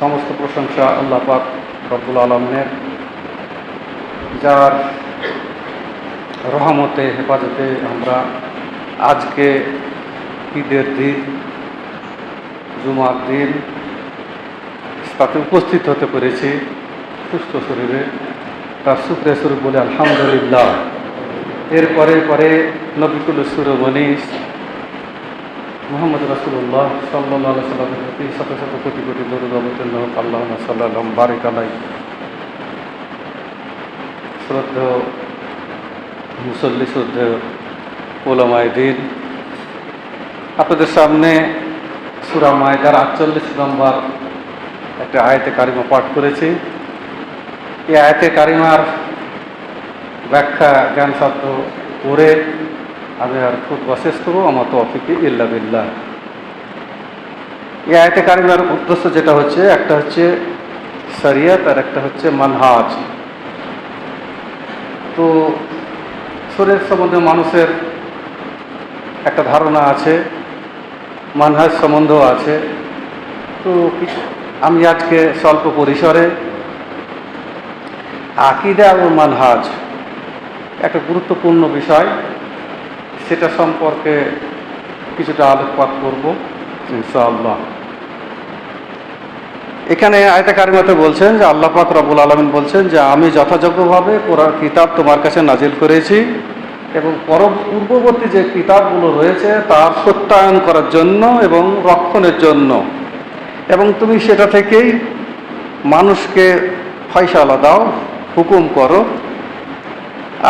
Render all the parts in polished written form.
সমস্ত প্রশংসা আল্লাহ পাক রব্বুল আলামিনের, যার রহমতে হেফাজতে আমরা আজকে ঈদের দিন, জুমার দিন তাতে উপস্থিত হতে পেরেছি সুস্থ শরীরে। তার শুকরিয়া স্বরূপ বলে আলহামদুলিল্লাহ। এরপরে পরে নবিকুল সুরমনিস মোহাম্মদ রাসূলুল্লাহ সাল্লাল্লাহু আলাইহি সাল্লামের প্রতি শত শত কোটি কোটি দরুদ অবতীর্ণ হোক। আল্লাহুম্মা সাল্লাল্লাহু বারিক আলাইহি। শ্রদ্ধেয় মুসল্লি, শ্রদ্ধেয় উলামায়ে দ্বীন, আপনাদের সামনে সূরা মায়দার ৪৮ নম্বর একটা আয়াতে কারিমা পাঠ করেছি। এই আয়াতে কারিমার ব্যাখ্যা জ্ঞান সাধ্য করে আমি আর খুতবা শেষ করবো। আমার তৌফিক ইল্লা বিল্লাহ। এই আয়াতে কারিমার উদ্দেশ্য যেটা হচ্ছে, একটা হচ্ছে শরিয়ত আর একটা হচ্ছে মানহাজ। তো শরীয়ত সম্বন্ধে মানুষের একটা ধারণা আছে, মানহাজ সম্বন্ধেও আছে। তো আমি আজকে স্বল্প পরিসরে আকীদা ও মানহাজ একটা গুরুত্বপূর্ণ বিষয়, সেটা সম্পর্কে কিছুটা আলোকপাত করব ইনশাআল্লাহ। এখানে আয়াতে কারিমাতে বলছেন যে আল্লাহ পাক রব্বুল আলামিন বলছেন যে আমি যথাযোগ্যভাবে কোরআন কিতাব তোমার কাছে নাজিল করেছি এবং পূর্ববর্তী যে কিতাবগুলো রয়েছে তার সত্যায়ন করার জন্য এবং রক্ষণের জন্য, এবং তুমি সেটা থেকেই মানুষকে ফয়সালা দাও, হুকুম করো।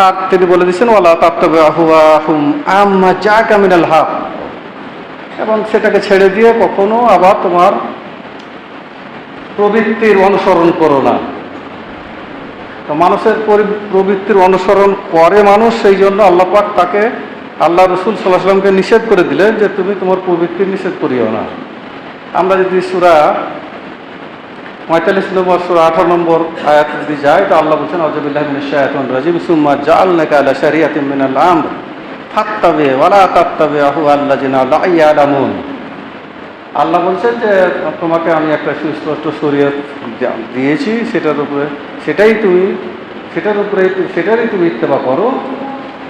আর তিনি বলে দিচ্ছেন ওয়ালা তাত্তাবিউ আহওয়াহুম আম্মা জাআকা মিনাল হক, এবং সেটাকে ছেড়ে দিয়ে কখনো আবার তোমার প্রবৃত্তির অনুসরণ করো না। তো মানুষের প্রবৃত্তির অনুসরণ করে মানুষ, সেই জন্য আল্লাহ পাক তাকে, আল্লাহ রসুল সাল্লাল্লাহু আলাইহি ওয়াসাল্লামকে নিষেধ করে দিলেন যে তুমি তোমার প্রবৃত্তির নিষেধ করিও না। আমরা যদি সূরা ৪৫ নম্বর সূরা ১৮ নম্বর আয়াত যদি যাই, তো আল্লাহ বলছেন আউযু বিল্লাহি মিনাশ শাইতানির রাজিম সুম্মা জাআলনাকা আলা শারিআতিন মিনাল আমর ফাত্তাবি ওয়া লা তাত্তাবি আহওয়াল্লাযিনা লা ইয়ালামুন। আল্লাহ বলছেন যে তোমাকে আমি একটা সুস্পষ্ট শরীয়ত দিয়েছি, সেটারই তুমি ইত্তেবা করো,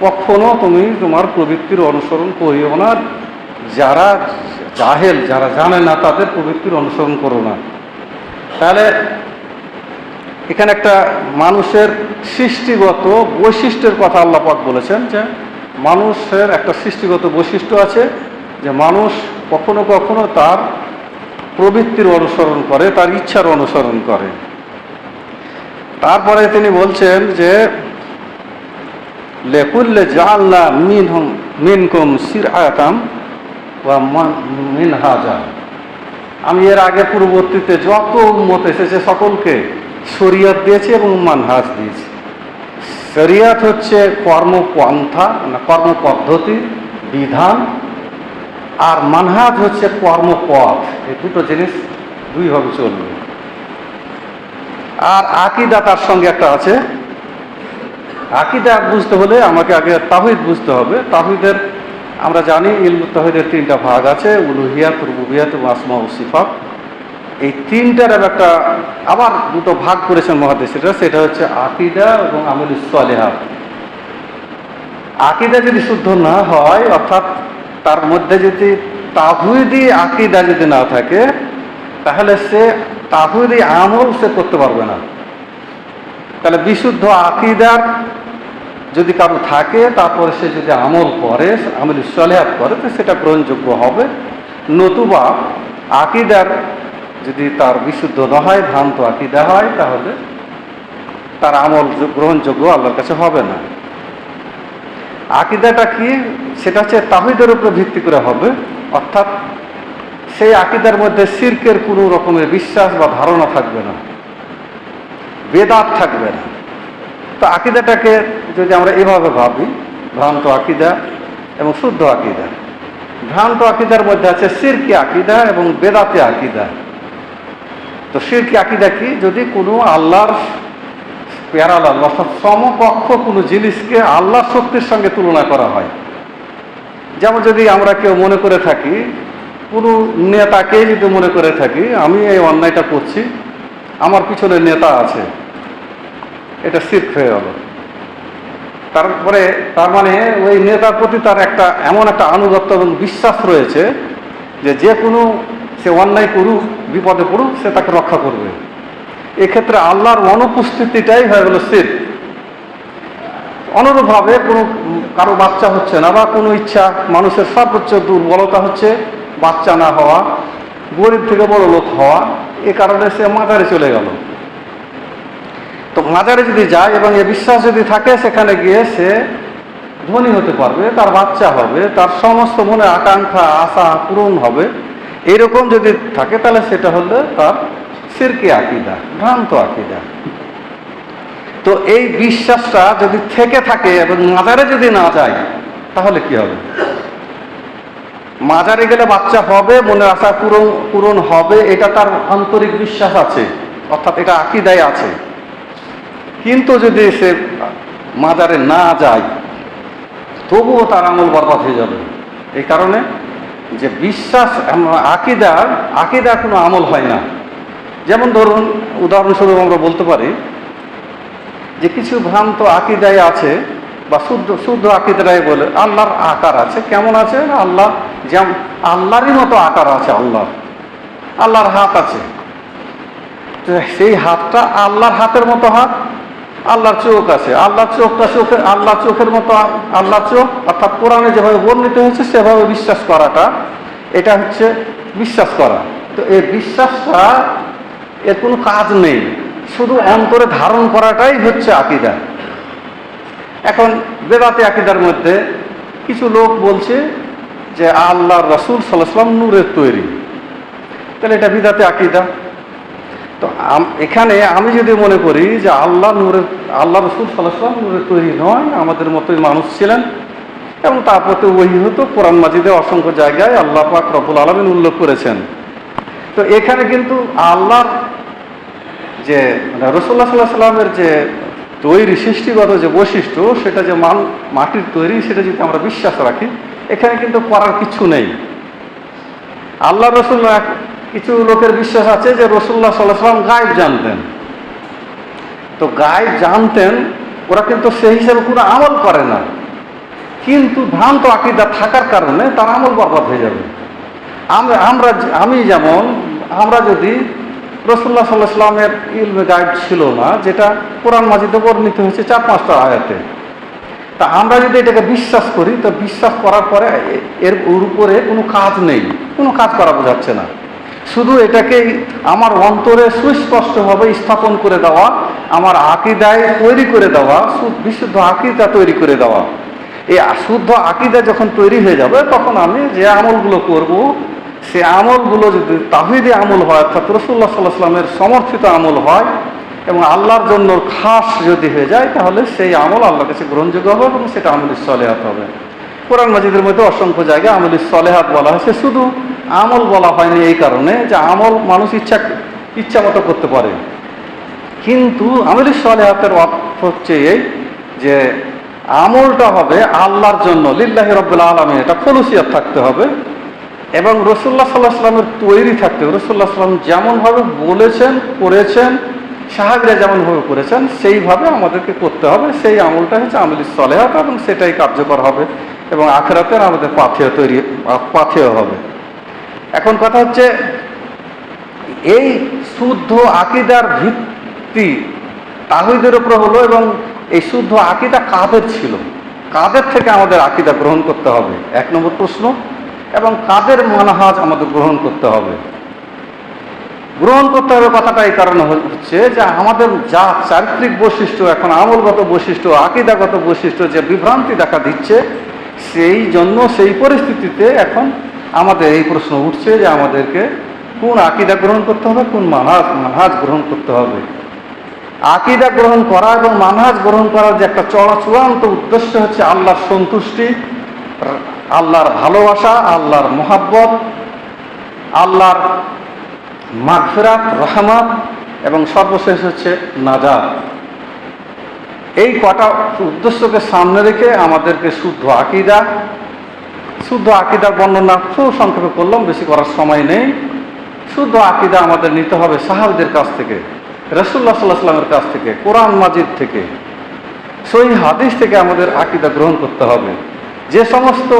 কখনো তুমি তোমার প্রবৃত্তির অনুসরণ করিও না। যারা জাহেল, যারা জানে না, তাদের প্রবৃত্তির অনুসরণ করো না। তাহলে এখানে একটা মানুষের সৃষ্টিগত বৈশিষ্ট্যের কথা আল্লাহ পাক বলেছেন যে মানুষের একটা সৃষ্টিগত বৈশিষ্ট্য আছে, যে মানুষ কখনো কখনো তার প্রবৃত্তির অনুসরণ করে, তার ইচ্ছার অনুসরণ করে। তারপরে তিনি বলছেন যে লিকুল্লি জাআলনা মিনকুম শিরআতাম ওয়া মিনহাজা, আমি এর আগে পূর্ববর্তীতে যত উম্মত এসেছে সকলকে শরীয়ত দিয়েছি এবং মানহাজ দিয়েছি। শরীয়ত হচ্ছে কর্মপন্থা, কর্মপদ্ধতি, বিধান, আর মানহাজ হচ্ছে কর্মপথ। এই দুটো জিনিস দুইভাবে চলবে। আর আকীদা তার সঙ্গে একটা আছে। আকীদা বুঝতে হলে আমাকে আগে তাওহীদ বুঝতে হবে। তাওহীদের আমরা জানি ইলমুত তাওহীদের 3টা ভাগ আছে, উলুহিয়াত, রুবুবিয়াত এবং আসমা ও সিফাত। এই 3টার একটা আবার 2টো ভাগ করেছেন মুহাদ্দিসরা, সেটা হচ্ছে আকীদা এবং আমালুস সালিহাত। আকীদা যদি শুদ্ধ না হয়, অর্থাৎ তার মধ্যে যদি তাওহীদি আকীদা যদি না থাকে, তাহলে সে তাওহীদি আমল সে করতে পারবে না। তাহলে বিশুদ্ধ আকীদার যদি কারো থাকে, তারপরে সে যদি আমল করে, আমালুস সালিহাত করে, তো সেটা গ্রহণযোগ্য হবে। নতুবা আকীদার যদি তার বিশুদ্ধ না হয়, ভ্রান্ত আকীদা হয়, তাহলে তার আমল গ্রহণযোগ্য আল্লাহর কাছে হবে না। আকীদাটা কি? সেটা হচ্ছে তাওহীদের উপর ভিত্তি করে হবে, অর্থাৎ সেই আকীদার মধ্যে শিরকের কোনো রকমের বিশ্বাস বা ধারণা থাকবে না, বেদাত থাকবে না। তো আকীদাটাকে যদি আমরা এভাবে ভাবি, ভ্রান্ত আকীদা এবং শুদ্ধ আকীদা। ভ্রান্ত আকীদার মধ্যে আছে শিরকি আকীদা এবং বেদাতি আকীদা। তো শিরকি আকীদা কি? যদি কোনো আল্লাহর প্যারালাল অর্থাৎ সমকক্ষ কোনো জিনিসকে আল্লাহর শক্তির সঙ্গে তুলনা করা হয়। যেমন যদি আমরা কেউ মনে করে থাকি কোনো নেতাকে যদি মনে করে থাকি আমি এই অন্যায়টা করছি, আমার পিছনে নেতা আছে, এটা শিরক হয়ে গেল। তারপরে তার মানে ওই নেতার প্রতি তার একটা এমন একটা আনুগত্য এবং বিশ্বাস রয়েছে যে যে কোনো সে অন্যায় করুক, বিপদে পড়ুক, সে তাকে রক্ষা করবে। এক্ষেত্রে আল্লাহর অনুপস্থিতিটাই হয়ে গেল শিরক। অনুরূপভাবে কোনো কারো বাচ্চা হচ্ছে না, বা কোনো ইচ্ছা, মানুষের সর্বোচ্চ দুর্বলতা হচ্ছে বাচ্চা না হওয়া, গরিব থেকে বড় লোক হওয়া, এ কারণে সে মাজারে চলে গেল। তো মাজারে যদি যায় এবং এ বিশ্বাস যদি থাকে, সেখানে গিয়ে সে ধনী হতে পারবে, তার বাচ্চা হবে, তার সমস্ত মনে আকাঙ্ক্ষা আশা পূরণ হবে, এইরকম যদি থাকে, তাহলে সেটা হলে তার শিরকি আকীদা, ভ্রান্ত আকীদা। তো এই বিশ্বাসটা যদি থেকে থাকে এবং মাজারে যদি না যায়, তাহলে কি হবে? মাজারে গেলে বাচ্চা হবে, মনের আশা পূরণ হবে, এটা তার আন্তরিক বিশ্বাস আছে, অর্থাৎ এটা আকীদায় আছে। কিন্তু যদি সে মাজারে না যায়, তবুও তার আমল বরবাদ হয়ে যাবে। এই কারণে যে বিশ্বাস, আকীদা কোনো আমল হয় না। যেমন ধরুন, উদাহরণস্বরূপ আমরা বলতে পারি যে কিছু ভ্রান্ত আকীদায় আছে, বা শুদ্ধ আকীদায় বলে আল্লাহর আকার আছে। কেমন আছে? আল্লাহ যেমন আল্লাহরই মতো আকার আছে, আল্লাহর হাত আছে, সেই হাতটা আল্লাহর হাতের মতো হাত। আল্লাহর চোখ আছে, আল্লাহর চোখের মতো আল্লাহর চোখ, অর্থাৎ কোরআনে যেভাবে বর্ণিত হয়েছে সেভাবে বিশ্বাস করাটা, এটা হচ্ছে বিশ্বাস করা। তো এই বিশ্বাসটা, এর কোনো কাজ নেই, শুধু অন্তরে ধারণ করাটাই হচ্ছে আকীদা। এখন বেদাতি আকীদার মধ্যে কিছু লোক বলছে যে আল্লাহর রাসূল সাল্লাল্লাহু আলাইহি ওয়াসাল্লাম নূরের তৈরি, তাহলে এটা বিদাতি আকীদা। তো এখানে আমি যদি মনে করি যে আল্লাহ রাসূল সাল্লাল্লাহু আলাইহি ওয়াসাল্লাম নূরের তৈরি নয়, আমাদের মতোই মানুষ ছিলেন, এবং তার প্রতি ওহী হতো, কোরআন মাজিদে অসংখ্য জায়গায় আল্লাহ পাক রব্বুল আলামিন উল্লেখ করেছেন। তো এখানে কিন্তু আল্লাহর যে রাসূলুল্লাহ সাল্লাল্লাহু আলাইহি ওয়াসাল্লামের যে তৈরি সৃষ্টিগত যে বৈশিষ্ট্য, সেটা যে মাটির তৈরি, সেটা যদি আমরা বিশ্বাস রাখি, এখানে কিন্তু করার কিছু নেই। আল্লাহ রাসূল, কিছু লোকের বিশ্বাস আছে যে রাসূলুল্লাহ সাল্লাল্লাহু আলাইহি ওয়াসাল্লাম গায়েব জানতেন। তো গায়েব জানতেন, ওরা কিন্তু সেই হিসাবে কোনো আমল করে না, কিন্তু ভ্রান্ত আকীদা থাকার কারণে তার আমল বরবাদ হয়ে যাবে। আমরা যদি রাসূলুল্লাহ সাল্লাল্লাহু আলাইহি ওয়াসাল্লামের ইলমে গায়েব ছিল না, যেটা কোরআন মাজিদে বর্ণিত হয়েছে 4-5টা আয়াতে, তা আমরা যদি এটাকে বিশ্বাস করি, তো বিশ্বাস করার পরে এর উপরে কোনো কাজ নেই, কোনো কাজ করা বোঝাচ্ছে না, শুধু এটাকে আমার অন্তরে সুস্পষ্টভাবে স্থাপন করে দেওয়া, আমার আকীদায় তৈরি করে দেওয়া, বিশুদ্ধ আকীদা তৈরি করে দেওয়া। এই শুদ্ধ আকীদা যখন তৈরি হয়ে যাবে, তখন আমি যে আমলগুলো করব, সে আমলগুলো যদি তাওহীদি আমল হয়, অর্থাৎ রাসূলুল্লাহ সাল্লাল্লাহু আলাইহি ওয়াসাল্লামের সমর্থিত আমল হয় এবং আল্লাহর জন্য খাস যদি হয়ে যায়, তাহলে সেই আমল আল্লাহর কাছে গ্রহণযোগ্য হবে এবং সেটা আমলুস সলিহাত হবে। কোরআন মাজিদের মধ্যে অসংখ্য জায়গায় আমলুস সলিহাত বলা হয়েছে, শুধু আমল বলা হয়নি এই কারণে যে আমল মানুষ ইচ্ছা মতো করতে পারে, কিন্তু আমলুস সলিহাতের অর্থ হচ্ছে এই যে আমলটা হবে আল্লাহর জন্য, লিল্লাহি রাব্বিল আলামিন, এটা খুলুসিয়াত থাকতে হবে এবং রাসূলুল্লাহ সাল্লাল্লাহু আলাইহি ওয়াসাল্লামের তৈরি থাকতে হবে। রাসূলুল্লাহ সাল্লাল্লাহু আলাইহি ওয়াসাল্লাম যেমনভাবে বলেছেন, করেছেন, সাহাবীরা যেমনভাবে করেছেন, সেইভাবে আমাদেরকে করতে হবে। সেই আমলটা হচ্ছে আমলুস সলিহাত, এবং সেটাই কার্যকর হবে এবং আখিরাতের আমাদের পাথেয় হবে। এখন কথা হচ্ছে, এই শুদ্ধ আকীদার ভিত্তি তাওহীদের উপর হলো, এবং এই শুদ্ধ আকীদা কাদের ছিল, কাদের থেকে আমাদের আকীদা গ্রহণ করতে হবে, 1 নম্বর প্রশ্ন। এবং কাদের মানহাজ আমাদের গ্রহণ করতে হবে কথাটা এই কারণে হচ্ছে যে আমাদের যা চারিত্রিক বৈশিষ্ট্য, এখন আমলগত বৈশিষ্ট্য, আকীদাগত বৈশিষ্ট্য যে বিভ্রান্তি দেখা দিচ্ছে, সেই জন্য সেই পরিস্থিতিতে এখন আমাদের এই প্রশ্ন উঠছে যে আমাদেরকে কোন আকীদা গ্রহণ করতে হবে, কোন মানহাজ গ্রহণ করতে হবে। আকীদা গ্রহণ করা এবং মানহাজ গ্রহণ করার যে একটা চূড়ান্ত উদ্দেশ্য হচ্ছে আল্লাহর সন্তুষ্টি, আল্লাহর ভালোবাসা, আল্লাহর মুহাব্বত, আল্লাহর মাগফিরাত, রহমত, এবং সর্বশেষ হচ্ছে নাজাত। এই কটা উদ্দেশ্যকে সামনে রেখে আমাদেরকে শুদ্ধ আকীদা শুদ্ধ আকীদার বর্ণনা খুব সংক্ষেপে করলাম, বেশি করার সময় নেই। শুদ্ধ আকীদা আমাদের নিতে হবে সাহাবীদের কাছ থেকে, রাসূলুল্লাহ সাল্লাল্লাহু আলাইহি ওয়াসাল্লামের কাছ থেকে, কোরআন মাজিদ থেকে, সহিহ হাদিস থেকে আমাদের আকীদা গ্রহণ করতে হবে। যে সমস্ত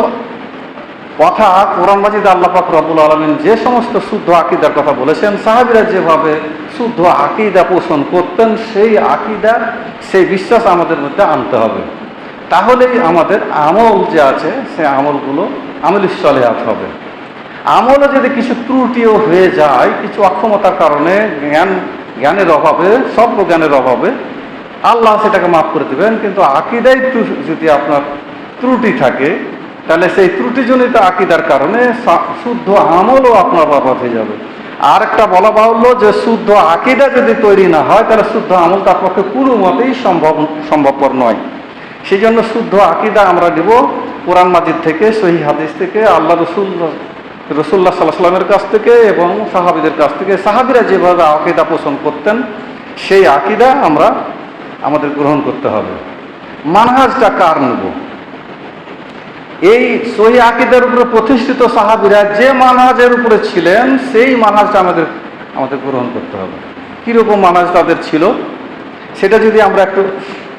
কথা কোরআন মাজিদে আল্লাহ পাক রব্বুল আলামিন যে সমস্ত শুদ্ধ আকীদার কথা বলেছেন, সাহাবীরা যেভাবে শুদ্ধ আকীদা পোষণ করতেন, সেই আকীদা, সেই বিশ্বাস আমাদের মধ্যে আনতে হবে। তাহলেই আমাদের আমল যে আছে সে আমলগুলো আমলুস সালিহাত হবে। আমলও যদি কিছু ত্রুটিও হয়ে যায়, কিছু অক্ষমতার কারণে, জ্ঞানের অভাবে, সব জ্ঞানের অভাবে, আল্লাহ সেটাকে মাফ করে দেবেন। কিন্তু আকীদায় যদি আপনার ত্রুটি থাকে, তাহলে সেই ত্রুটিজনিত আকীদার কারণে শুদ্ধ আমলও আপনার বরবাদ হয়ে যাবে। আর একটা বলা বাহুল্য যে শুদ্ধ আকীদা যদি তৈরি না হয়, তাহলে শুদ্ধ আমল তার পক্ষে কোনো মতেই সম্ভবপর নয়। সেই জন্য শুদ্ধ আকীদা আমরা নিব কোরআন মাজিদ থেকে, সহিহ হাদিস থেকে, আল্লাহ রাসূলুল্লাহ সাল্লাল্লাহু আলাইহি ওয়াসাল্লামের কাছ থেকে এবং সাহাবীদের কাছ থেকে। সাহাবীরা যেভাবে আকীদা পোষণ করতেন, সেই আকীদা আমাদের গ্রহণ করতে হবে। মানহাজটা কার নেব? এই সহিহ আকীদার উপরে প্রতিষ্ঠিত সাহাবীরা যে মানহাজের উপরে ছিলেন, সেই মানহাজটা আমাদের গ্রহণ করতে হবে। কীরকম মানহাজ তাদের ছিল সেটা যদি আমরা একটু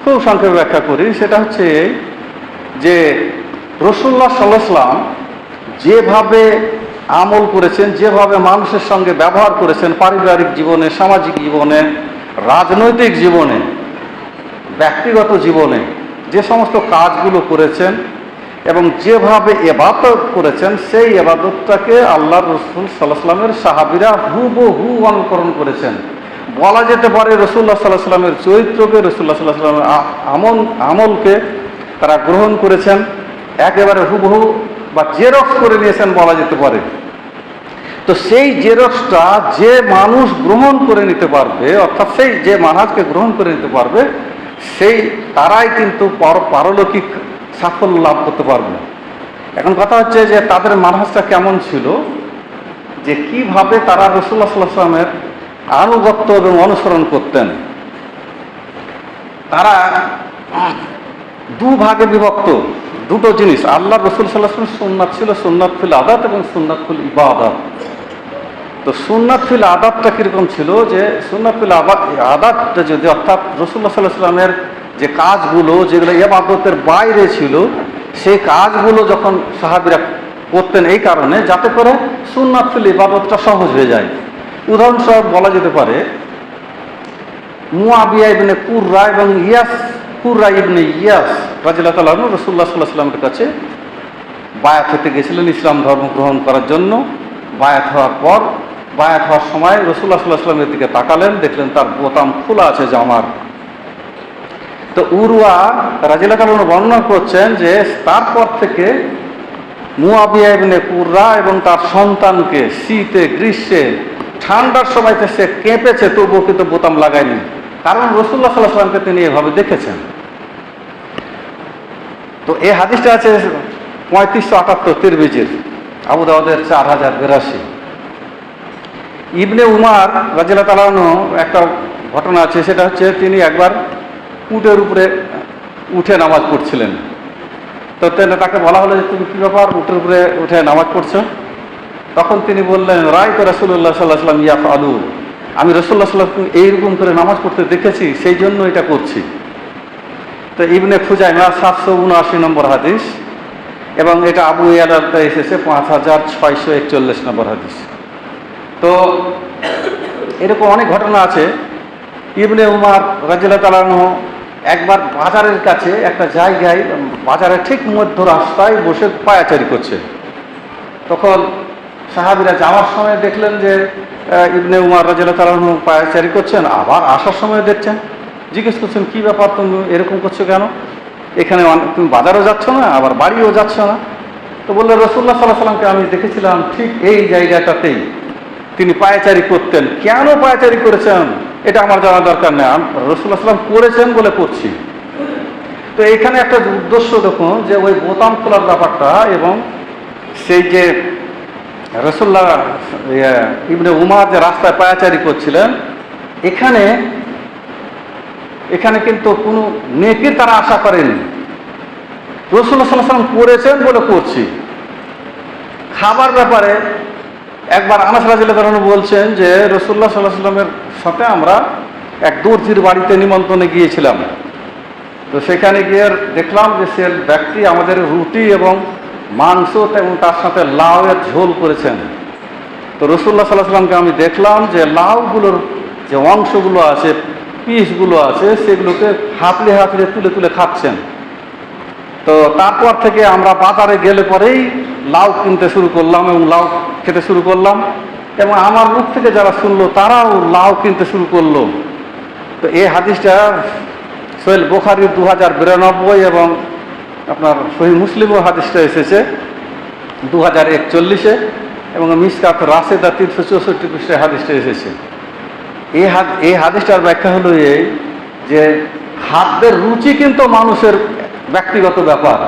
খুব সংক্ষেপে ব্যাখ্যা করি, সেটা হচ্ছে যে রাসূলুল্লাহ সাল্লাল্লাহু আলাইহি ওয়াসাল্লাম যেভাবে আমল করেছেন, যেভাবে মানুষের সঙ্গে ব্যবহার করেছেন, পারিবারিক জীবনে, সামাজিক জীবনে, রাজনৈতিক জীবনে, ব্যক্তিগত জীবনে যে সমস্ত কাজগুলো করেছেন এবং যেভাবে ইবাদত করেছেন, সেই ইবাদতটাকে আল্লাহর রাসূল সাল্লাল্লাহু আলাইহি ওয়াসাল্লামের সাহাবীরা হুবহু অনুকরণ করেছেন। বলা যেতে পারে রাসূলুল্লাহ সাল্লাল্লাহু আলাইহি ওয়াসাল্লামের চরিত্রকে, রাসূলুল্লাহ সাল্লাল্লাহু আলাইহি ওয়াসাল্লামের আমলকে তারা গ্রহণ করেছেন, একেবারে হুবহু বা জেরক্স করে নিয়েছেন বলা যেতে পারে। তো সেই জেরক্সটা যে মানুষ গ্রহণ করে নিতে পারবে, অর্থাৎ সেই যে মানহাজকে গ্রহণ করে নিতে পারবে, সেই তারাই কিন্তু পারলৌকিক সাফল্য লাভ করতে পারবে। এখন কথা হচ্ছে যে তাদের মানহাজটা কেমন ছিল, যে কিভাবে তারা রাসূলুল্লাহ সাল্লাল্লাহু আলাইহি ওয়াসাল্লামের আনুগত্য এবং অনুসরণ করতেন। তারা দুভাগে বিভক্ত, দুটো জিনিস। আল্লাহ রাসূল সাল্লাল্লাহু আলাইহি ওয়াসাল্লাম সুন্নাত ছিল, সুন্নাত ফিল আদাত এবং সুন্নাত ফিল ইবাদাত। তো সুন্নাত ফিল আদাতটা কীরকম ছিল, যে সুন্নাত ফিল আদাতটা যদি, অর্থাৎ রাসূলুল্লাহ সাল্লাল্লাহু আলাইহি ওয়াসাল্লামের যে কাজগুলো যেগুলো ইবাদতের বাইরে ছিল, সেই কাজগুলো যখন সাহাবীরা করতেন, এই কারণে যাতে করে সুন্নাত ফিল ইবাদতটা সহজ হয়ে যায়। উদাহরণস্বরূপ বলা যেতে পারে, মুয়াবিয়া ইবনে কুররা এবং কুররা ইবনে ইয়াস রাদিয়াল্লাহু তাআলা আনহু রাসূলুল্লাহ সাল্লাল্লাহু আলাইহি ওয়াসাল্লামের কাছে বায়াত হতে গেছিলেন ইসলাম ধর্ম গ্রহণ করার জন্য। বায়াত হওয়ার পর, বায়াত হওয়ার সময় রাসূলুল্লাহ সাল্লাল্লাহু আলাইহি ওয়াসাল্লামের দিকে তাকালেন, দেখলেন তার বোতাম খোলা আছে জামার। তো উরওয়া রাদিয়াল্লাহু তাআলা বর্ণনা করছেন যে তারপর থেকে মুয়াবিয়া ইবনে কুররা এবং তার সন্তানকে শীতে, গ্রীষ্মে, ঠান্ডার সময়তে সে কেঁপেছে, তবুও কিন্তু বোতাম লাগায়নি, কারণ রাসূলুল্লাহ সাল্লাল্লাহু আলাইহি ওয়াসাল্লামকে তিনি এভাবে দেখেছেন। তো এই হাদিসটা আছে 3578 তিরমিজির, আবু দাউদের 4082। ইবনে উমার রাদিয়াল্লাহু তাআলা আনহু একটা ঘটনা আছে, সেটা হচ্ছে তিনি একবার উটের উপরে উঠে নামাজ পড়ছিলেন। তো তাকে বলা হলো যে তুমি কী ব্যাপার, উটের উপরে উঠে নামাজ পড়ছো? তখন তিনি বললেন, রাআইতু রাসূলুল্লাহ সাল্লাল্লাহু আলাইহি ওয়াসাল্লাম ইয়াফআলু, আমি রাসূলুল্লাহ সাল্লাল্লাহু আলাইহি ওয়াসাল্লাম এইরকম করে নামাজ পড়তে দেখেছি, সেই জন্য এটা করছি। তো ইবনে খুজাইমা 779 নম্বর হাদিস, এবং এটা আবু ইয়ালাতে এসেছে 5641 নম্বর হাদিস। তো এরকম অনেক ঘটনা আছে। ইবনে উমার রাদিয়াল্লাহু তাআলা আনহু একবার বাজারের কাছে একটা জায়গায়, বাজারের ঠিক মধ্য রাস্তায় বসে পায়াচারি করছে। তখন সাহাবীরা যাওয়ার সময় দেখলেন যে ইবনে উমার রাদিয়াল্লাহু তাআলা আনহু পায়াচারি করছেন, আবার আসার সময় দেখছেন। জিজ্ঞেস করছেন, কী ব্যাপার, তুমি এরকম করছো কেন? এখানে তুমি বাজারও যাচ্ছ না, আবার বাড়িও যাচ্ছ না। তো বললেন, রাসূলুল্লাহ সাল্লাল্লাহু আলাইহি ওয়াসাল্লামকে আমি দেখেছিলাম ঠিক এই জায়গাটাতেই তিনি পায়াচারি করতেন। কেন পায়াচারি করেছেন এটা আমার জানা দরকার নেই, রাসূলুল্লাহ সাল্লাল্লাহু আলাইহি ওয়াসাল্লাম করেছেন বলে করছি। তো এইখানে একটা উদ্দেশ্য দেখুন, যে ওই বোতাম খোলার ব্যাপারটা, এবং সেই যে রাসূলুল্লাহ ইবনে উমার যে রাস্তায় পায়াচারি করছিলেন, এখানে কিন্তু কোনো নেকি তারা আশা করেনি। রাসূলুল্লাহ সাল্লাল্লাহু আলাইহি ওয়াসাল্লাম করেছেন বলে করছি, খাবার ব্যাপারে একবার আনাস রাদিয়াল্লাহু তাআলা বলছেন যে রাসূলুল্লাহ সাল্লাল্লাহু আলাইহি ওয়াসাল্লামের সাথে আমরা এক দর্জির বাড়িতে নিমন্ত্রণে গিয়েছিলাম। তো সেখানে গিয়ে দেখলাম যে সে ব্যক্তি আমাদের রুটি এবং মাংস এবং তার সাথে লাউয়ের ঝোল করেছেন। তো রাসূলুল্লাহ সাল্লাল্লাহু আলাইহি ওয়াসাল্লামকে আমি দেখলাম যে লাউগুলোর যে অংশগুলো আছে, পিসগুলো আছে, সেগুলোকে হাতলে হাতলে তুলে তুলে খাচ্ছেন। তো তারপর থেকে আমরা বাজারে গেলে পরেই লাউ কিনতে শুরু করলাম এবং লাউ খেতে শুরু করলাম, এবং আমার মুখ থেকে যারা শুনলো তারাও লাউ কিনতে শুরু করলো। তো এই হাদিসটা সহিহ বুখারীর 2092 এবং আপনার সহিহ মুসলিমও হাদিসটা এসেছে 2041 এবং মিশকাত রাশেদা 364 পৃষ্ঠায় হাদিসটা এসেছে। এই হাদিসটার ব্যাখ্যা হলো এই যে খাদ্যের রুচি কিন্তু মানুষের ব্যক্তিগত ব্যাপার,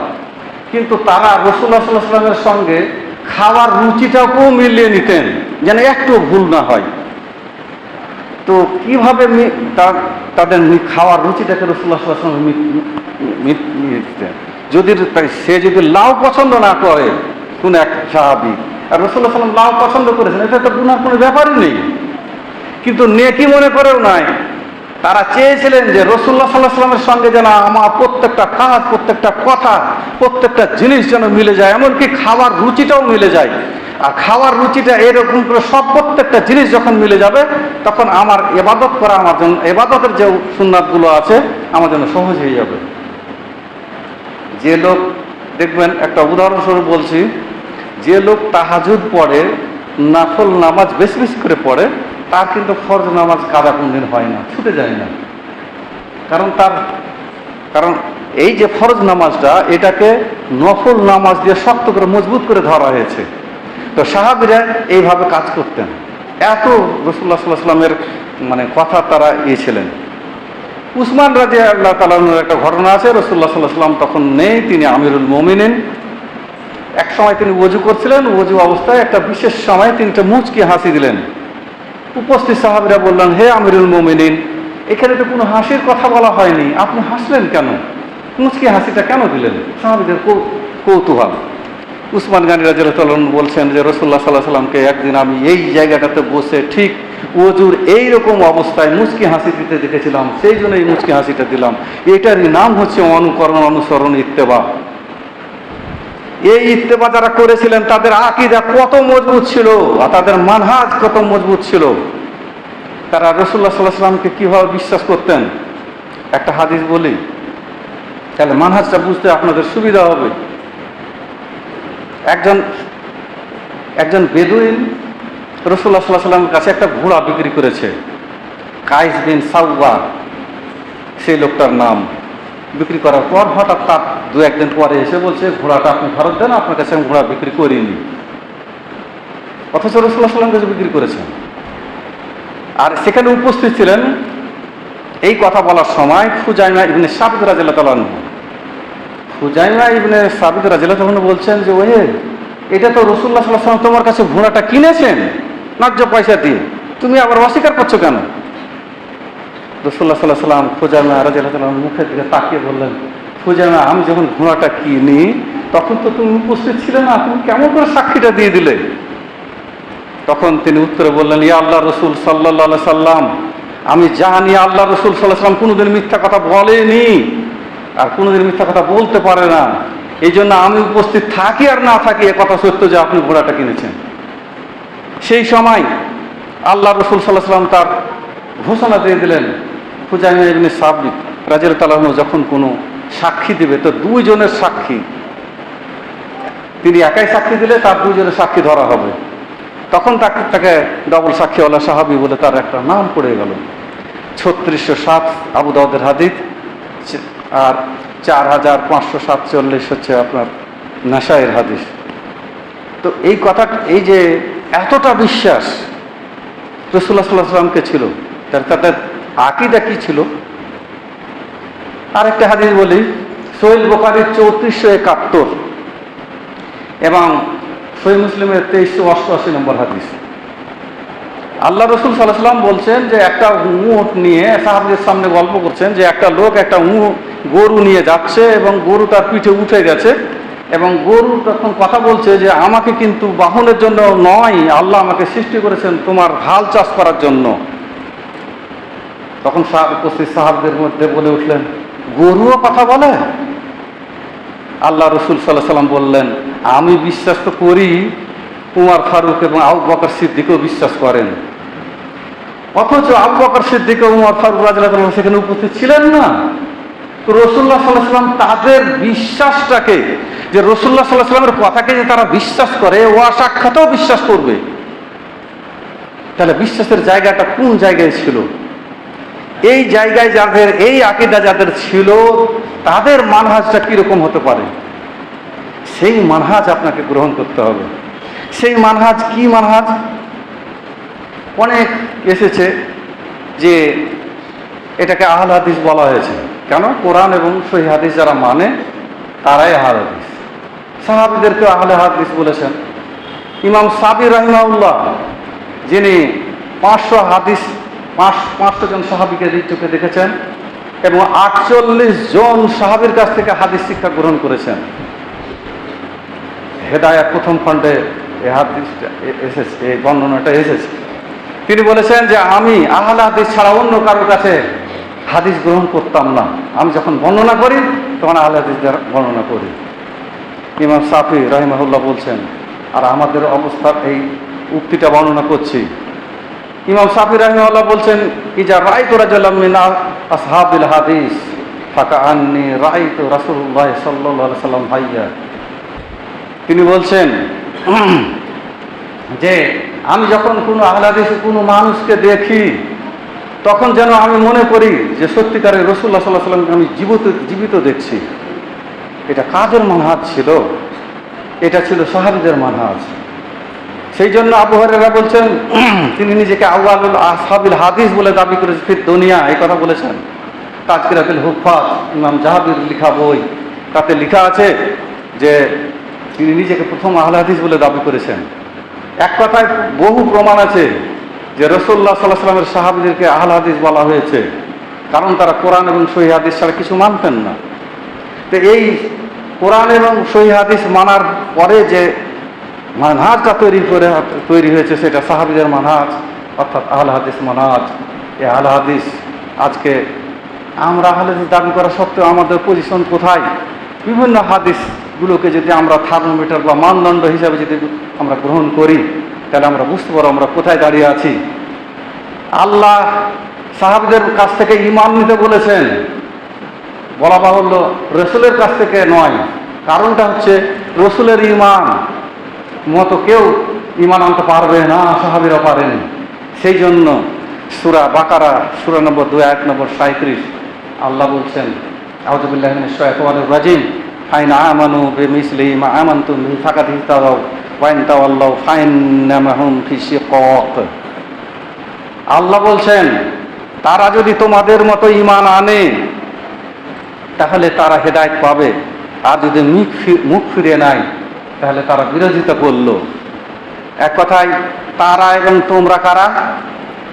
কিন্তু তারা রাসূলুল্লাহ সাল্লাল্লাহু আলাইহি ওয়াসাল্লামের সঙ্গে খাওয়ার রুচিটাকেও মিলিয়ে নিতেন যেন একটু ভুল না হয়। তো কিভাবে তাদের খাওয়ার রুচিটাকে রাসূলুল্লাহ সাল্লাল্লাহু আলাইহি ওয়াসাল্লাম মিলিয়ে দিতেন? সে যদি লাউ পছন্দ না করে কোন এক সাহাবী, আর রাসূলুল্লাহ সাল্লাল্লাহু আলাইহি ওয়াসাল্লাম লাউ পছন্দ করেছেন, এটা তো গুনার কোনো ব্যাপারই নেই, কিন্তু নেকি মনে করেও নাই। তারা চেয়েছিলেন যে রাসূলুল্লাহ সাল্লাল্লাহু আলাইহি ওয়াসাল্লামের সঙ্গে যেন আমার প্রত্যেকটা কাজ, প্রত্যেকটা কথা, প্রত্যেকটা জিনিস যেন মিলে যায়, এমনকি খাওয়ার রুচিটাও মিলে যায়। আর খাওয়ার রুচিটা এরকম করে সব প্রত্যেকটা জিনিস যখন মিলে যাবে, তখন আমার ইবাদত করা, আমার জন্য ইবাদতের যে সুন্নাতগুলো আছে আমার জন্য সহজ হয়ে যাবে। যে লোক দেখবেন, একটা উদাহরণস্বরূপ বলছি, যে লোক তাহাজ্জুদ পড়ে, নফল নামাজ বেশি বেশি করে পড়ে, তার কিন্তু ফরজ নামাজ কাজা কোনদিন হয় না, ছুটে যায় না। কারণ এই যে ফরজ নামাজটা, এটাকে নফল নামাজ দিয়ে শক্ত করে মজবুত করে ধরা হয়েছে। তো সাহাবীরা এইভাবে কাজ করতেন, এত রাসূলুল্লাহ সাল্লাল্লাহু আলাইহি ওয়াসাল্লামের মানে কথা তারা ছিলেন। উসমান রাদিয়াল্লাহু তাআলা আনহুর একটা ঘটনা আছে। রাসূলুল্লাহ সাল্লাল্লাহু আলাইহি ওয়াসাল্লাম তখন নেই, তিনি আমিরুল মুমিনিন। এক সময় তিনি ওযু করছিলেন, ওযু অবস্থায় একটা বিশেষ সময় তিনি একটা মুচকি হাসি দিলেন। উপস্থিত সাহাবীরা বললেন, হে আমিরুল মুমিনিন, এখানে তো কোনো হাসির কথা বলা হয়নি, আপনি হাসলেন কেন? মুচকি হাসিটা কেন দিলেন? সাহাবীদের কৌতূহল। উসমান গনি রাদিয়াল্লাহু তাআলা বলছেন যে রাসূলুল্লাহ সাল্লাল্লাহু আলাইহি ওয়াসাল্লামকে একদিন আমি এই জায়গাটাতে বসে ঠিক ওযুর এইরকম অবস্থায় মুচকি হাসি দিতে দেখেছিলাম, সেই জন্য এই মুচকি হাসিটা দিলাম। এটারই নাম হচ্ছে অনুকরণ, অনুসরণ, ইত্তেবা। এই ইত্তেবা যারা করেছিলেন তাদের আকীদা কত মজবুত ছিল আর তাদের মানহাজ কত মজবুত ছিল। তারা রাসূলুল্লাহ সাল্লাল্লাহু আলাইহি ওয়াসাল্লামকে কিভাবে বিশ্বাস করতেন, একটা হাদিস বলি, তাহলে মানহাজটা বুঝতে আপনাদের সুবিধা হবে। একজন বেদুইন রাসূলুল্লাহ সাল্লাল্লাহু আলাইহি ওয়াসাল্লামের কাছে একটা ঘোড়া বিক্রি করেছে। কাইস বিন সাওয়া সেই লোকটার নাম। বিক্রি করার পর হঠাৎ তার দু একদিন পরে এসে বলছে, ঘোড়াটা আপনি ফেরত দেন, আপনার কাছে আমি ঘোড়া বিক্রি করিনি। অথচ রাসূলুল্লাহ সাল্লাল্লাহু আলাইহি ওয়াসাল্লাম কাছে বিক্রি করেছেন। আর সেখানে উপস্থিত ছিলেন এই কথা বলার সময় খুজাইমা ইবনে সাবিত রাদিয়াল্লাহু তাআলা আনহু। খুজাইমা ইবনে সাবিত রাদিয়াল্লাহু তাআলা আনহু বলছেন যে, ওহে, এটা তো রাসূলুল্লাহ সাল্লাল্লাহু আলাইহি ওয়াসাল্লাম তোমার কাছে ঘোড়াটা কিনেছেন ন্যায্য পয়সা দিয়ে, তুমি আবার অস্বীকার করছো কেন? রাসূলুল্লাহ সাল্লাল্লাহু আলাইহি ওয়াসাল্লাম খুজাইমা রাদিয়াল্লাহু তাআলা আনহুর মুখের দিকে তাকিয়ে বললেন, খুজাইমা, আমি যখন ঘোড়াটা কিনি তখন তো তুমি উপস্থিত ছিলে না, তুমি কেমন করে সাক্ষীটা দিয়ে দিলে? তখন তিনি উত্তরে বললেন, ইয়া আল্লাহর রাসূল সাল্লাল্লাহু আলাইহি সাল্লাম, আমি জানি আল্লাহর রাসূল সাল্লাল্লাহু আলাইহি ওয়াসাল্লাম কোনোদিন মিথ্যা কথা বলেনি আর কোনোদিন মিথ্যা কথা বলতে পারে না। এই জন্য আমি উপস্থিত থাকি আর না থাকি, এ কথা সত্য যে আপনি ঘোড়াটা কিনেছেন। সেই সময় আল্লাহ রাসূল সাল্লাল্লাহু আলাইহি ওয়াসাল্লাম তার ঘোষণা দিয়ে দিলেন, খুজাইমা ইবনে সাবিত রাদিয়াল্লাহু তাআলা আনহু যখন কোনো সাক্ষী দিবে তো দুইজনের সাক্ষী, তিনি একাই সাক্ষী দিলে তার দুইজনের সাক্ষী ধরা হবে। তখন তাকে ডবল সাক্ষীওয়ালা সাহাবী বলে তার একটা নাম পড়ে গেল। 3607 আবু দাউদের হাদিস, আর 4547 হচ্ছে আপনার নাসাইর হাদিস। তো এই কথা, এই যে এতটা বিশ্বাস রাসূলুল্লাহ সাল্লাল্লাহু আলাইহি ওয়াসাল্লামকে ছিল, তাদের আকীদা কি ছিল? আরেকটা হাদিস বলি, সহিহ বুখারীর 3471 এবং সহিহ মুসলিমের 2388 নম্বর হাদিস। আল্লাহ রাসূল সাল্লাল্লাহু আলাইহি ওয়াসাল্লাম বলছেন যে একটা উট নিয়ে সাহাবীদের সামনে গল্প করছেন যে একটা লোক একটা গরু নিয়ে যাচ্ছে এবং গরু তার পিঠে উঠে গেছে এবং গরু তখন কথা বলছে যে আমাকে কিন্তু বাহনের জন্য নয়, আল্লাহ আমাকে সৃষ্টি করেছেন তোমার হাল চাষ করার জন্য। তখন উপস্থিত সাহাবদের মধ্যে বলে উঠলেন, গরুও কথা বলে? আল্লাহ রসুল সাল্লাল্লাহু আলাইহি সাল্লাম বললেন, আমি বিশ্বাস তো করি, উমর ফারুক এবং আবু বকর সিদ্দিকও বিশ্বাস করেন। অথচ আবু বকর সিদ্দিক ও উমর ফারুক রাদিয়াল্লাহু আনহু সেখানে উপস্থিত ছিলেন না। তো রাসূলুল্লাহ সাল্লাল্লাহু আলাইহি ওয়াসাল্লাম তাদের বিশ্বাসটাকে, যে রাসূলুল্লাহ সাল্লাল্লাহু আলাইহি ওয়াসাল্লামের কথাকে যে তারা বিশ্বাস করে, সাক্ষাতেও বিশ্বাস করবে, তাহলে বিশ্বাসের জায়গাটা কোন জায়গায় ছিল? এই জায়গায় যাদের এই আকীদা যাদের ছিল, তাদের মানহাজটা কিরকম হতে পারে? সেই মানহাজ আপনাকে গ্রহণ করতে হবে। সেই মানহাজ কি মানহাজ? অনেক এসেছে যে এটাকে আহলে হাদিস বলা হয়েছে। কেন? কোরআন এবং সহিহ হাদিস যারা মানে তারাই আহলে হাদিস। সাহাবীদেরকে আহলে হাদিস বলেছেন। ইমাম সাবি রাহিমাহুল্লাহ, যিনি 500 জন সাহাবীকে চোখে দেখেছেন এবং 48 জন সাহাবীর কাছ থেকে হাদিস শিক্ষা গ্রহণ করেছেন। হেদায়াত প্রথম খণ্ডে এই হাদিসটা এসেছে, এই বর্ণনাটা এসেছে। তিনি বলেছেন যে আমি আহলে হাদিস ছাড়া অন্য কারোর কাছে হাদিস গ্রহণ করতাম না। আমি যখন বর্ণনা করি তখন আহলে হাদিস বর্ণনা করি। ইমাম শাফি রাহিমাহুল্লাহ বলছেন, আর আমাদের অবস্থার এই উক্তিটা বর্ণনা করছি। ইমাম শাফি রাহিমাহুল্লাহ বলছেন, ইজা রাআইতু রাজুলাম মিন আসহাবিল হাদিস ফাকাআন্নী রাআইতু রাসূলুল্লাহ সাল্লাল্লাহু আলাইহি ওয়াসাল্লাম হাইয়া। তিনি বলছেন যে আমি যখন কোনো আহলে হাদিসের কোনো মানুষকে দেখি, তখন যেন আমি মনে করি যে সত্যিকারের রাসূলুল্লাহ সাল্লাল্লাহু আলাইহি ওয়াসাল্লামকে আমি জীবিত দেখছি। এটা কাদের মানহাজ ছিল? এটা ছিল সাহাবীদের মানহাজ। সেই জন্য আবু হুরায়রা বলছেন, তিনি নিজেকে আউয়ালুল আসহাবিল হাদিস বলে দাবি করেছেন ফিদ দুনিয়া, এই কথা বলেছেন। তাজকিরাতুল হুফাজ, ইমাম জাহাবির লেখা বই, তাতে লেখা আছে যে তিনি নিজেকে প্রথম আহলে হাদিস বলে দাবি করেছেন। এক কথায় বহু প্রমাণ আছে যে রাসূলুল্লাহ সাল্লাল্লাহু আলাইহি ওয়াসাল্লামের সাহাবীদেরকে আহলে হাদিস বলা হয়েছে, কারণ তারা কোরআন এবং সহিহ হাদিস ছাড়া কিছু মানতেন না। তো এই কোরআন এবং সহিহ হাদিস মানার পরে যে মানহাজটা তৈরি হয়েছে, সেটা সাহাবীদের মানহাজ, অর্থাৎ আহলে হাদিস মানহাজ। এই আহলে হাদিস আজকে আমরা আহলে হাদিস দাবি করা সত্ত্বেও আমাদের পজিশন কোথায়? বিভিন্ন হাদিসগুলোকে যদি আমরা থার্মোমিটার বা মানদণ্ড হিসাবে যদি আমরা গ্রহণ করি, তাহলে আমরা বুঝতে পারবো আমরা কোথায় দাঁড়িয়ে আছি। আল্লাহ সাহাবীদের কাছ থেকে ঈমান নিতে বলেছেন, বলা বাহুল্য রাসূলের কাছ থেকে নয়। কারণটা হচ্ছে রাসূলের ঈমান মতো কেউ ঈমান আনতে পারবে না, সাহাবীরা পারেন। সেই জন্য সূরা বাকারা সূরা নম্বর 2 আয়াত নম্বর 37 আল্লাহ বলছেন, আউযু বিল্লাহি মিনাশ শাইতানির রাজিম, ফাইন আমানু বিমিসলি মা আমানতুম বিহি ফাকাদ ইহতাদাউ ওয়া ইন তাওয়াল্লাউ ফাইন্নামা হুম ফি শিকাক। আল্লাহ বলছেন, তারা যদি তোমাদের মতো ঈমান আনে তাহলে তারা হেদায়েত পাবে, আর যদি মুখ ফিরিয়ে নেয় তাহলে তারা বিরোধিতা করলো। এক কথায় তারা এবং তোমরা কারা?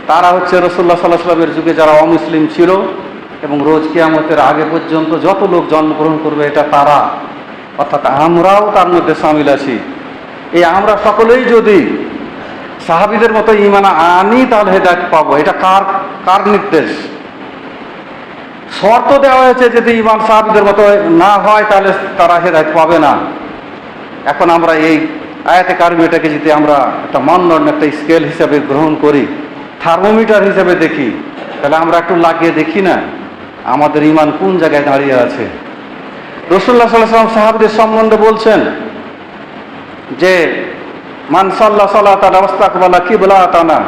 তারা হচ্ছে রাসূলুল্লাহ সাল্লাল্লাহু আলাইহি ওয়াসাল্লামের যুগে যারা অমুসলিম ছিল এবং রোজ কিয়ামতের আগে পর্যন্ত যত লোক জন্মগ্রহণ করবে, এটা তারা, অর্থাৎ আমরাও তার মধ্যে শামিল আছি। এই আমরা সকলেই যদি সাহাবীদের মতো ঈমান আনি তাহলে হেদায়েত পাবো। এটা কার নির্দেশ? শর্ত দেওয়া হয়েছে, যদি ঈমান সাহাবীদের মতো না হয় তাহলে তারা হেদায়েত পাবে না। এখন আমরা এই আয়াতে কারিমাটাকে যদি আমরা একটা মানদণ্ড, একটা স্কেল হিসাবে গ্রহণ করি, থার্মোমিটার হিসাবে দেখি, তাহলে আমরা একটু লাগিয়ে দেখি না আমাদের ঈমান কোন জায়গায় দাঁড়িয়ে আছে। রাসূলুল্লাহ সাল্লাল্লাহু আলাইহি ওয়াসাল্লাম সাহাবীদের সম্বন্ধে বলছেন যে মান সাল্লা সালাতান ওয়াস্তাকবালা কিবলাতানা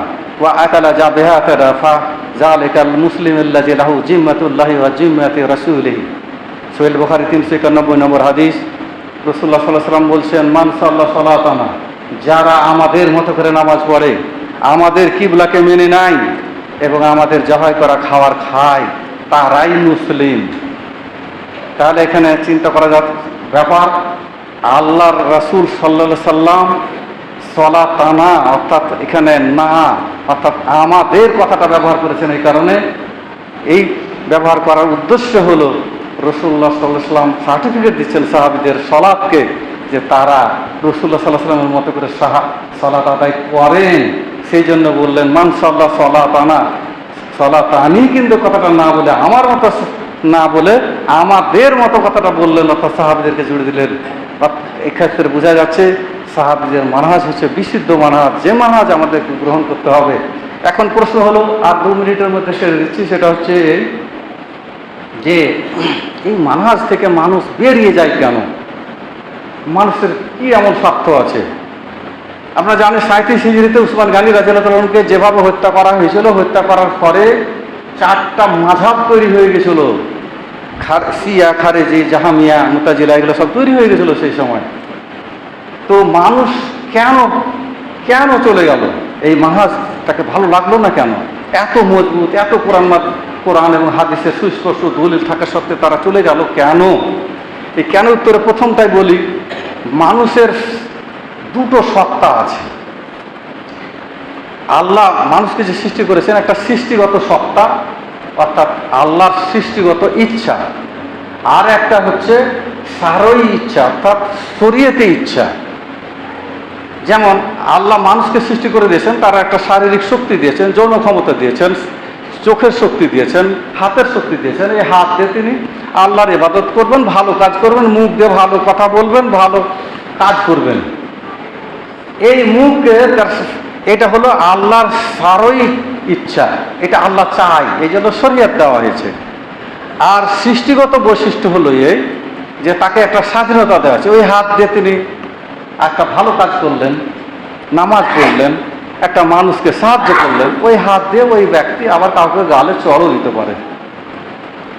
ওয়া আকালা জাবিহাতানা ফা যালিকাল মুসলিমুল্লাযী লাহু জিম্মাতুল্লাহি ওয়া জিম্মাতু রাসূলিহি। সহিহ বুখারী 391 নম্বর হাদিস। রাসূলুল্লাহ সাল্লাল্লাহু আলাইহি ওয়াসাল্লাম বলছেন, মান সাল্লা সালাতানা, যারা আমাদের মতো করে নামাজ পড়ে, আমাদের কিবলাকে মেনে নেয় এবং আমাদের জবাই করা খাবার খায়, তারাই মুসলিম। তাহলে এখানে চিন্তা করা যাক ব্যাপার, আল্লাহর রাসূল সাল্লাল্লাহু আলাইহি সাল্লাম সালাতানা, অর্থাৎ এখানে না, অর্থাৎ আমাদের কথাটা ব্যবহার করেছেন। এই কারণে এই ব্যবহার করার উদ্দেশ্য হলো রাসূলুল্লাহ সাল্লাল্লাহু আলাইহি ওয়াসাল্লাম সার্টিফিকেট দিচ্ছেন সাহাবীদের সালাতকে, যে তারা রাসূলুল্লাহ সাল্লাল্লাহু আলাইহি ওয়াসাল্লামের মতো করে সালাত আদায় করেন। সেই জন্য বললেন মান সাল্লা সালাতানা সালাতানি, কিন্তু কথাটা না বলে আমার মতো না বলে আমাদের মতো কথাটা বললেন, অর্থাৎ সাহাবীদেরকে জুড়ে দিলেন। এক্ষেত্রে বোঝা যাচ্ছে সাহাবীদের মানহাজ হচ্ছে বিশুদ্ধ মানহাজ, যে মানহাজ আমাদেরকে গ্রহণ করতে হবে। এখন প্রশ্ন হলো, আর 2 মিনিটের মধ্যে সেরে দিচ্ছি, সেটা হচ্ছে যে এই মানহাজ থেকে মানুষ বেরিয়ে যায় কেন? মানুষের কি এমন স্বার্থ আছে? আপনারা জানেন 37 হিজরিতে উসমান গনি রাদিয়াল্লাহু আনহুকে যেভাবে হত্যা করা হয়েছিল, হত্যা করার পরে 4টা মাযহাব তৈরি হয়ে গেছিল, শিয়া, খারেজি, জাহামিয়া, মুতাজিলা, এগুলো সব তৈরি হয়ে গেছিল সেই সময়। তো মানুষ কেন চলে গেল? এই মানহাজ তাকে ভালো লাগলো না কেন? এত মজবুত, এত কোরআন এবং হাদিসের সুস্পষ্ট দলিল থাকা সত্ত্বে তারা চলে গেল কেন? এই কেন উত্তরে প্রথমটাই বলি, মানুষের 2টো সত্তা আছে। আল্লাহ মানুষকে যে সৃষ্টি করেছেন, একটা সৃষ্টিগত সত্তা, অর্থাৎ আল্লাহর সৃষ্টিগত ইচ্ছা, আর একটা হচ্ছে শারঈ ইচ্ছা, অর্থাৎ শরীয়তে ইচ্ছা। যেমন আল্লাহ মানুষকে সৃষ্টি করে দিয়েছেন, তারা একটা শারীরিক শক্তি দিয়েছেন, যৌন ক্ষমতা দিয়েছেন, চোখের শক্তি দিয়েছেন, হাতের শক্তি দিয়েছেন। এই হাত দিয়ে তিনি আল্লাহর ইবাদত করবেন, ভালো কাজ করবেন, মুখ দিয়ে ভালো কথা বলবেন, ভালো কাজ করবেন। এই মুখে এটা হলো আল্লাহর শারঈ ইচ্ছা, এটা আল্লাহ চায়, এই জন্য শরীয়ত দেওয়া হয়েছে। আর সৃষ্টিগত বৈশিষ্ট্য হলো এই যে তাকে একটা স্বাধীনতা দেওয়া আছে। ওই হাত দিয়ে তিনি একটা ভালো কাজ করলেন, নামাজ পড়লেন, একটা মানুষকে সাহায্য করলেন, ওই হাত দিয়ে ওই ব্যক্তি আবার কাউকে গালে চড়ও দিতে পারে,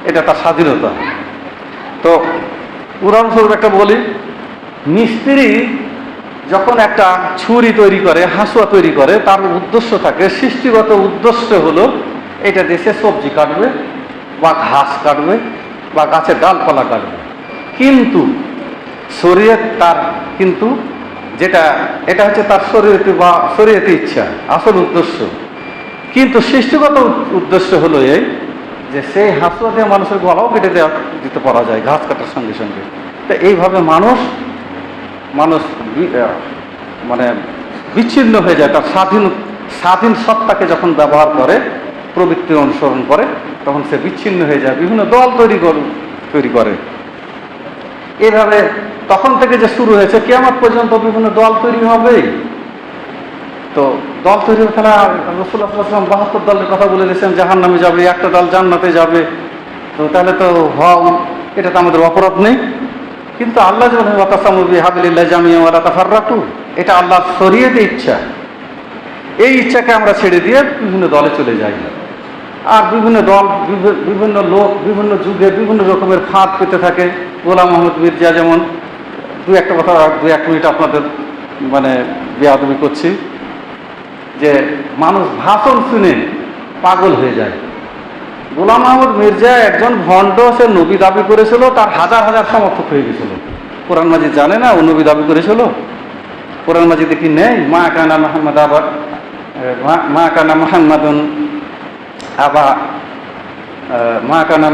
এটা তার স্বাধীনতা। তো উদাহরণস্বরূপ একটা বলি, মিস্ত্রি যখন একটা ছুরি তৈরি করে, হাসুয়া তৈরি করে, তার উদ্দেশ্য থাকে, সৃষ্টিগত উদ্দেশ্য হলো এটা দিয়ে সে সবজি কাটবে বা ঘাস কাটবে বা গাছের ডালপালা কাটবে। কিন্তু শরীয়ত তার কিন্তু এটা হচ্ছে তার শরীয়তে ইচ্ছা, আসল উদ্দেশ্য। কিন্তু সৃষ্টিগত উদ্দেশ্য হলো এই যে সেই হাসুয়া দিয়ে মানুষের গলাও কেটে দিতে পারা যায় ঘাস কাটার সঙ্গে সঙ্গে। তো এইভাবে মানুষ মানে বিচ্ছিন্ন হয়ে যায়, তার স্বাধীন সত্তাকে যখন ব্যবহার করে, প্রবৃত্তি অনুসরণ করে, তখন সে বিচ্ছিন্ন হয়ে যায়, বিভিন্ন দল তৈরি করে। এইভাবে তখন থেকে যে শুরু হয়েছে, কিয়ামত পর্যন্ত বিভিন্ন দল তৈরি হবে। তো দল তৈরি হবে, তাহলে রাসূলুল্লাহ সাল্লাল্লাহু আলাইহি ওয়াসাল্লাম 72 দলের কথা বলে দিয়েছেন, জাহান্নামে যাবে, একটা দল জান্নাতে যাবে। তো তাহলে তো এটা তো আমাদের অপরাধ নেই। কিন্তু আল্লাহ যে বলেন ওয়াতাসামু বিহাবিলিল্লাহি জামিআন ওয়া লা তাফাররাকু, এটা আল্লাহর শরীয়তে ইচ্ছা। এই ইচ্ছাকে আমরা ছেড়ে দিয়ে বিভিন্ন দলে চলে যাই, আর বিভিন্ন দল, বিভিন্ন লোক বিভিন্ন যুগে বিভিন্ন রকমের ফাঁদ পেতে থাকে। গোলাম মোহাম্মদ মির্জা যেমন, 2-1 কথা 2-1 মিনিট আপনাদের বেয়াদবি করছি, যে মানুষ ভাষণ শুনে পাগল হয়ে যায়। গোলাম মোহাম্মদ মির্জা একজন ভণ্ড, সে নবী দাবি করেছিল, তার হাজার হাজার সমর্থক হয়ে গেছিল। কোরআন মাজিদ জানে না ও নবী দাবি করেছিল? কোরআন মাজিদে কি নেই? মা কানা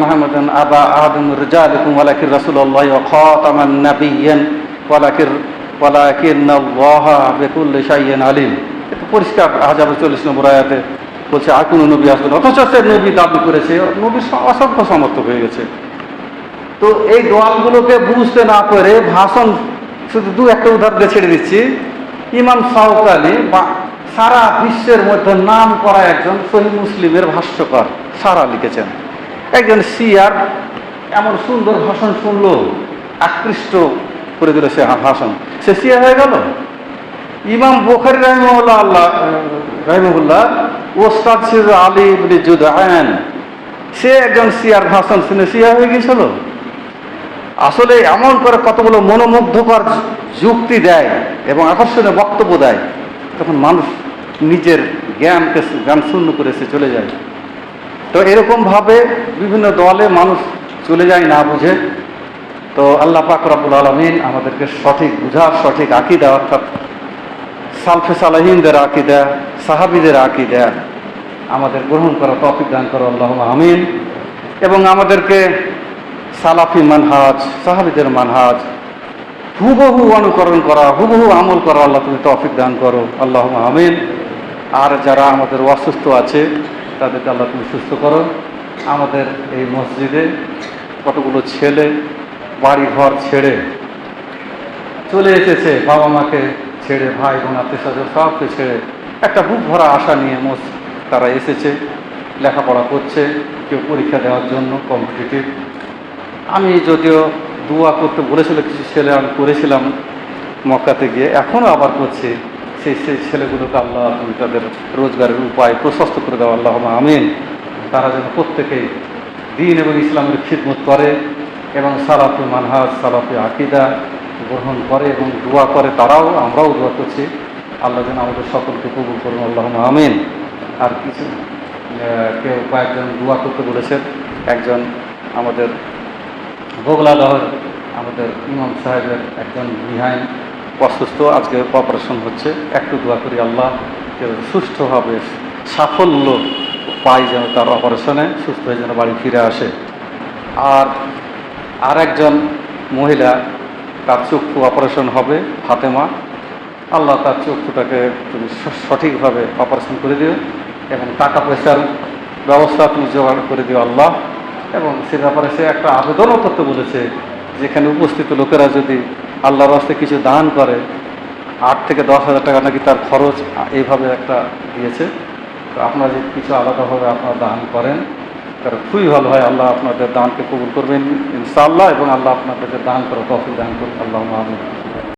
মুহাম্মাদুন আবা আহাদুম রিজালিকুম ওয়ালাকিন রাসূলুল্লাহি ওয়া খাতামান নাবিয়্যিন ওয়ালাকিন্নাল্লাহা বিকুল্লি শাইইন আলিম। এটা পরিষ্কার 1040 নম্বর আয়াতে বলছে আর কোনো নবী আসবে না, অথচ সে নবী দাবি করেছে, নবীর অসংখ্য সমর্থক হয়ে গেছে। তো এই দোয়ালগুলোকে বুঝতে না করে ভাষণ, শুধু 2-1 উদাহরণ দিয়ে ছেড়ে দিচ্ছি। ইমাম শাওকানি বা সারা বিশ্বের মধ্যে নাম করা একজন সহিহ মুসলিমের ভাষ্যকার, সারা লিখেছেন। একজন শিয়ার এমন সুন্দর ভাষণ শুনলো, আকৃষ্ট করে দিল সে ভাষণ, সে শিয়া হয়ে গেল। ইমাম বুখারী রাহিমাহুল্লাহ ওস্তাদ ছিল আলী ইবনে জুদআন, সে একজন শিয়ার ভাষণ শুনে শিয়া হয়ে গিয়েছিল। আসলে এমন করে কতগুলো মনোমুগ্ধকর যুক্তি দেয় এবং আকর্ষণীয় বক্তব্য দেয়, তখন মানুষ নিজের জ্ঞান শূন্য করে সে চলে যায়। তো এরকমভাবে বিভিন্ন দলে মানুষ চলে যায় না বুঝে। তো আল্লাহ পাক রব্বুল আলামিন আমাদেরকে সঠিক বুঝার, সঠিক আকীদা, অর্থাৎ সালফে সালেহিনদের আকীদা, সাহাবীদের আকীদা আমাদের গ্রহণ করা তৌফিক দান করো, আল্লাহুম্মা আমিন। এবং আমাদেরকে সালাফি মানহাজ, সাহাবীদের মানহাজ হুবহু অনুকরণ করা, হুবহু আমল করা আল্লাহ তুমি তৌফিক দান করো, আল্লাহুম্মা আমিন। আর যারা আমাদের অসুস্থ আছে তাদেরকে আল্লাহ তুমি সুস্থ করো। আমাদের এই মসজিদে কতগুলো ছেলে বাড়ি ঘর ছেড়ে চলে এসেছে, বাবা মাকে ছেড়ে, ভাই বোন আত্মীয় স্বজন সবকে ছেড়ে একটা বুক ভরা আশা নিয়ে তারা এসেছে, লেখাপড়া করছে, কেউ পরীক্ষা দেওয়ার জন্য কম্পিটিটিভ। আমি যদিও দোয়া করতে বলেছিল কিছু ছেলে, আমি করেছিলাম মক্কাতে গিয়ে, এখনও আবার করছি। সেই ছেলেগুলোকে আল্লাহ তুমি তাদের রোজগারের উপায় প্রশস্ত করে দেওয়া, আল্লাহুম্মা আমিন। তারা যেন প্রত্যেকেই দ্বীন এবং ইসলামের খিদমত করে এবং সালাফি মানহাজ, সালাফি আকীদা গ্রহণ করে এবং দোয়া করে। তারাও, আমরাও দোয়া করছি আল্লাহ যেন আমাদের সকলকে কবুল করুন, আল্লাহুম্মা আমিন। আর কিছু কেউ কয়েকজন দোয়া করতে বলেছেন। একজন আমাদের বগলাদহের আমাদের ইমাম সাহেবের একজন বিহাইন অসুস্থ, আজকে অপারেশন হচ্ছে। একটু দোয়া করি আল্লাহ যেন সুষ্ঠুভাবে সাফল্য পাই, যেন তার অপারেশনে সুস্থ হয়ে যেন বাড়ি ফিরে আসে। আর একজন মহিলা, তার চক্ষু অপারেশন হবে, ফাতেমা। আল্লাহ তার চক্ষুটাকে তুমি সঠিকভাবে অপারেশন করে দিও এবং টাকা পয়সার ব্যবস্থা তুমি জোগাড় করে দিও আল্লাহ। এবং সে ব্যাপারে সে একটা আবেদনও করতে বলেছে, যেখানে উপস্থিত লোকেরা যদি আল্লাহর রাস্তায় কিছু দান করে, 8 থেকে 10,000 টাকা নাকি তার খরচ, এইভাবে একটা দিয়েছে। তো আপনারা যদি কিছু আলাদাভাবে আপনারা দান করেন তাহলে খুবই ভালো হয়। আল্লাহ আপনাদের দানকে কবুল করবেন ইনশাআল্লাহ, এবং আল্লাহ আপনাদেরকে দান করে তৌফিক দান করুন, আল্লাহুম্মা আমিন।